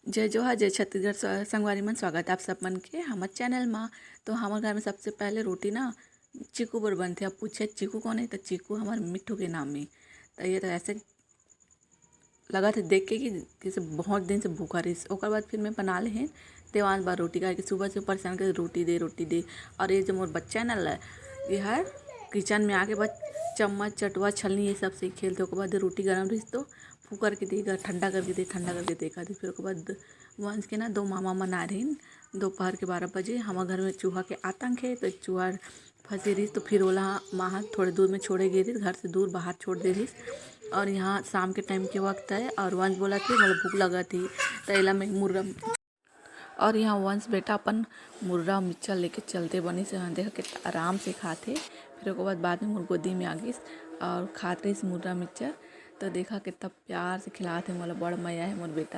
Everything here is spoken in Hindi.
जय जोहार जय छत्तीसगढ़ संगवारी मन स्वागत आप सब मन के हमारे चैनल में। तो हमारे घर में सबसे पहले रोटी ना चीकू बर बनथे। अब पूछे चीकू कौन है, तो चीकू हमारे मिट्ठू के नाम में। तो ये तो ऐसे लगा था देख के कि किसी बहुत दिन से भूखा रही। ओकर बाद फिर मैं बना ले हैं देवान बार रोटी का, कि सुबह से परेशान कर रोटी दे। और ये जो मोर बच्चा है ना, ये हर किचन में आके बस चम्मच चटुआ छलनी ये सब से खेलते। ओकर बाद रोटी गरम रही तो फू करके देगा, ठंडा करके देखा थी। फिर ओकर बाद वंश के ना दो मामा मन आ रही दोपहर के 12 बजे। हमारे घर में चूहा के आतंक है, तो चूहा फंसी रही। तो फिर ओला वहाँ थोड़े दूर में छोड़े गई थी, घर से दूर बाहर छोड़ दे रही। और यहाँ शाम के टाइम के वक्त है और वंश बोला कि मतलब भूख लगा थी, तो एला में मुर्गा और यहाँ वंश बेटा अपन मुर्गा मिर्चा लेके चलते बनी से देखा कितना आराम से खाते। फिर ओकर बाद में मोर गोदी में आ गई और खाते रही मुर्गा मिर्चा। तो देखा कितना प्यार से खिलाते, मोला बड़ मजा है मोर बेटा।